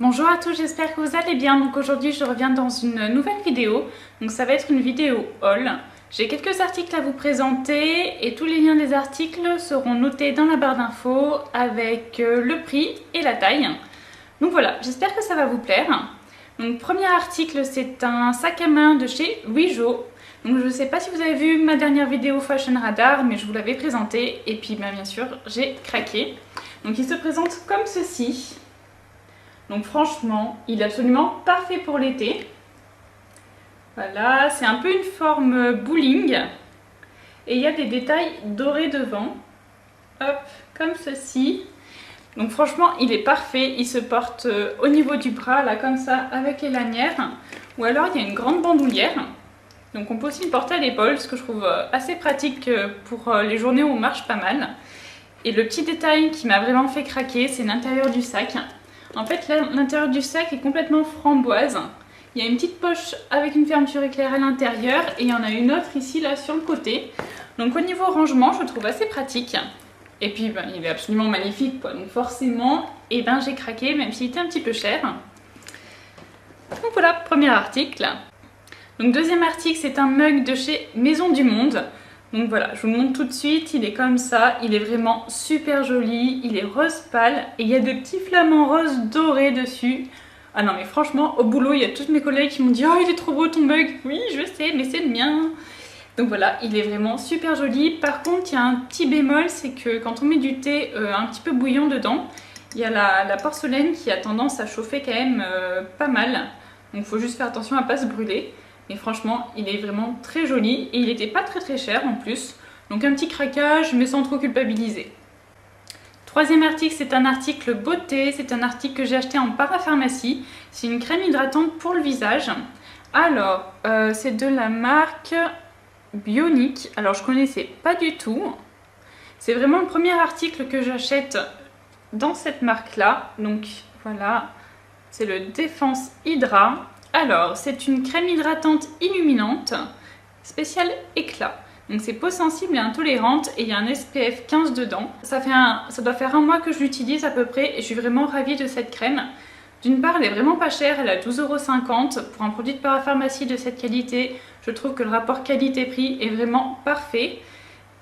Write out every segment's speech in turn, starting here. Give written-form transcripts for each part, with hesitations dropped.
Bonjour à tous, j'espère que vous allez bien. Donc aujourd'hui je reviens dans une nouvelle vidéo. Donc ça va être une vidéo haul. J'ai quelques articles à vous présenter et tous les liens des articles seront notés dans la barre d'infos avec le prix et la taille. Donc voilà, j'espère que ça va vous plaire. Donc premier article, c'est un sac à main de chez Wijo. Donc je ne sais pas si vous avez vu ma dernière vidéo Fashion Radar, mais je vous l'avais présenté et puis bien sûr j'ai craqué. Donc il se présente comme ceci. Donc franchement, il est absolument parfait pour l'été. Voilà, c'est un peu une forme bowling. Et il y a des détails dorés devant. Hop, comme ceci. Donc franchement, il est parfait. Il se porte au niveau du bras, là, comme ça, avec les lanières. Ou alors, il y a une grande bandoulière. Donc on peut aussi le porter à l'épaule, ce que je trouve assez pratique pour les journées où on marche pas mal. Et le petit détail qui m'a vraiment fait craquer, c'est l'intérieur du sac. En fait, l'intérieur du sac est complètement framboise. Il y a une petite poche avec une fermeture éclair à l'intérieur et il y en a une autre ici, là, sur le côté. Donc au niveau rangement, je le trouve assez pratique. Et puis, il est absolument magnifique, quoi. Donc forcément, j'ai craqué, même s'il était un petit peu cher. Donc voilà, premier article. Donc deuxième article, c'est un mug de chez Maison du Monde. Donc voilà, je vous le montre tout de suite, il est comme ça, il est vraiment super joli, il est rose pâle et il y a de petits flamants roses dorés dessus. Ah non mais franchement, au boulot, il y a tous mes collègues qui m'ont dit « Oh, il est trop beau ton mug !» Oui, je sais, mais c'est le mien. Donc voilà, il est vraiment super joli. Par contre, il y a un petit bémol, c'est que quand on met du thé un petit peu bouillant dedans, il y a la porcelaine qui a tendance à chauffer quand même pas mal. Donc il faut juste faire attention à ne pas se brûler. Mais franchement, il est vraiment très joli et il n'était pas très cher en plus. Donc un petit craquage, mais sans trop culpabiliser. Troisième article, c'est un article beauté. C'est un article que j'ai acheté en parapharmacie. C'est une crème hydratante pour le visage. Alors, c'est de la marque Bionic. Alors, je connaissais pas du tout. C'est vraiment le premier article que j'achète dans cette marque-là. Donc, voilà. C'est le Défense Hydra. Alors, c'est une crème hydratante illuminante, spéciale éclat. Donc c'est peau sensible et intolérante et il y a un SPF 15 dedans. Ça doit faire un mois que je l'utilise à peu près et je suis vraiment ravie de cette crème. D'une part, elle est vraiment pas chère, elle est à 12,50 € pour un produit de parapharmacie de cette qualité. Je trouve que le rapport qualité-prix est vraiment parfait.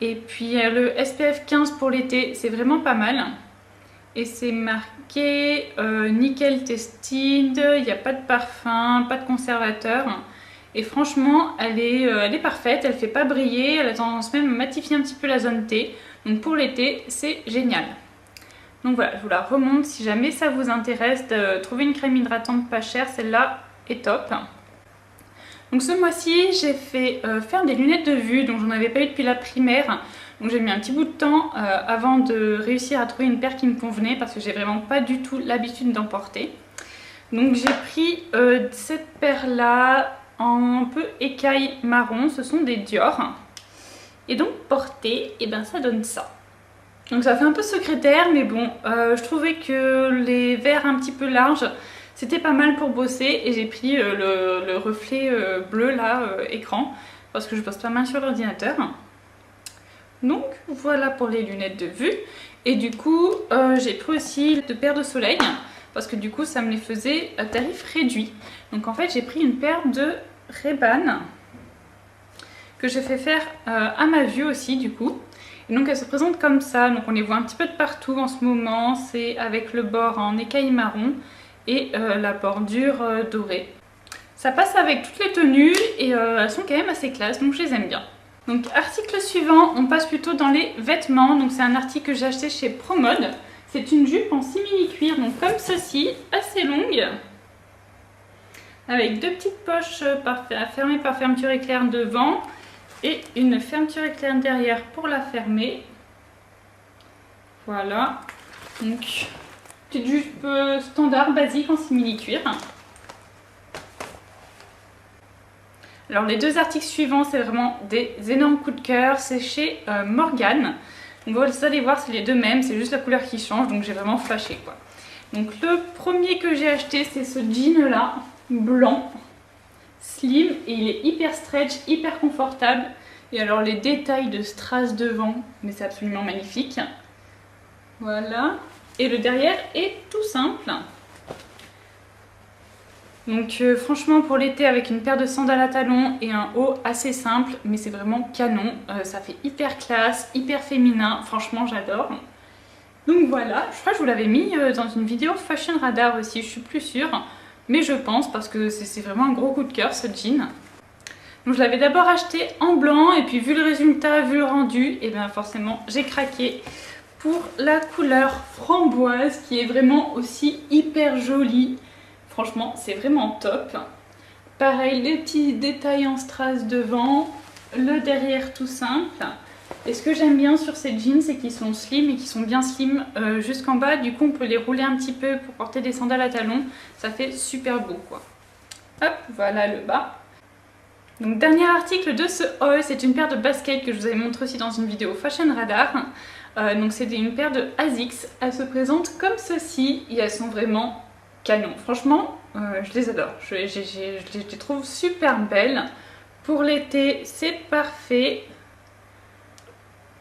Et puis le SPF 15 pour l'été, c'est vraiment pas mal. Et c'est marqué nickel tested, il n'y a pas de parfum, pas de conservateur. Et franchement, elle est parfaite, elle ne fait pas briller, elle a tendance même à matifier un petit peu la zone T. Donc pour l'été, c'est génial. Donc voilà, je vous la remonte si jamais ça vous intéresse de trouver une crème hydratante pas chère, celle-là est top. Donc ce mois-ci, j'ai fait faire des lunettes de vue, donc j'en avais pas eu depuis la primaire. Donc j'ai mis un petit bout de temps avant de réussir à trouver une paire qui me convenait parce que j'ai vraiment pas du tout l'habitude d'en porter. Donc j'ai pris cette paire-là en un peu écaille marron, ce sont des Dior. Et donc portée, et ça donne ça. Donc ça fait un peu secrétaire, mais bon, je trouvais que les verres un petit peu larges, c'était pas mal pour bosser et j'ai pris le reflet bleu là, écran, parce que je bosse pas mal sur l'ordinateur. Donc voilà pour les lunettes de vue. Et du coup, j'ai pris aussi 2 paires de soleil, parce que du coup ça me les faisait à tarif réduit. Donc en fait j'ai pris une paire de Ray-Ban, que j'ai fait faire à ma vue aussi du coup. Et donc elle se présente comme ça, donc on les voit un petit peu de partout en ce moment. C'est avec le bord en écaille marron et la bordure dorée. Ça passe avec toutes les tenues et elles sont quand même assez classe, donc je les aime bien. Donc article suivant, on passe plutôt dans les vêtements. Donc c'est un article que j'ai acheté chez Promode. C'est une jupe en simili-cuir, donc comme ceci, assez longue. Avec 2 petites poches fermées par fermeture éclair devant. Et une fermeture éclair derrière pour la fermer. Voilà. Donc petite jupe standard, basique en simili-cuir. Alors les 2 articles suivants, c'est vraiment des énormes coups de cœur. C'est chez Morgan. Donc vous allez voir, c'est les 2 mêmes, c'est juste la couleur qui change. Donc j'ai vraiment flashé quoi. Donc le premier que j'ai acheté, c'est ce jean là, blanc, slim. Et il est hyper stretch, hyper confortable. Et alors les détails de strass devant, mais c'est absolument magnifique. Voilà. Et le derrière est tout simple. Donc franchement pour l'été avec une paire de sandales à talons et un haut assez simple, mais c'est vraiment canon, ça fait hyper classe, hyper féminin, franchement j'adore. Donc voilà, je crois que je vous l'avais mis dans une vidéo Fashion Radar aussi, je suis plus sûre, mais je pense parce que c'est vraiment un gros coup de cœur ce jean. Donc je l'avais d'abord acheté en blanc et puis vu le résultat, vu le rendu, et bien forcément j'ai craqué pour la couleur framboise qui est vraiment aussi hyper jolie. Franchement c'est vraiment top. Pareil, les petits détails en strass devant, le derrière tout simple. Et ce que j'aime bien sur ces jeans, c'est qu'ils sont slim et qu'ils sont bien slim jusqu'en bas. Du coup on peut les rouler un petit peu pour porter des sandales à talons. Ça fait super beau quoi. Hop, voilà le bas. Donc dernier article de ce haul, c'est une paire de baskets que je vous avais montré aussi dans une vidéo Fashion Radar. Donc c'était une paire de Asics. Elles se présentent comme ceci et elles sont vraiment canon. Franchement, je les adore. Je les trouve super belles. Pour l'été, c'est parfait.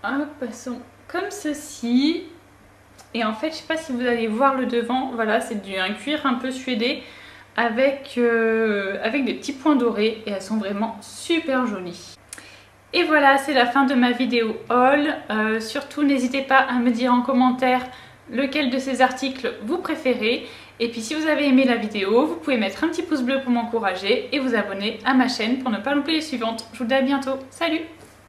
Hop, elles sont comme ceci. Et en fait, je sais pas si vous allez voir le devant. Voilà, c'est un cuir un peu suédé avec des petits points dorés. Et elles sont vraiment super jolies. Et voilà, c'est la fin de ma vidéo haul. Surtout, n'hésitez pas à me dire en commentaire lequel de ces articles vous préférez. Et puis si vous avez aimé la vidéo, vous pouvez mettre un petit pouce bleu pour m'encourager et vous abonner à ma chaîne pour ne pas louper les suivantes. Je vous dis à bientôt. Salut!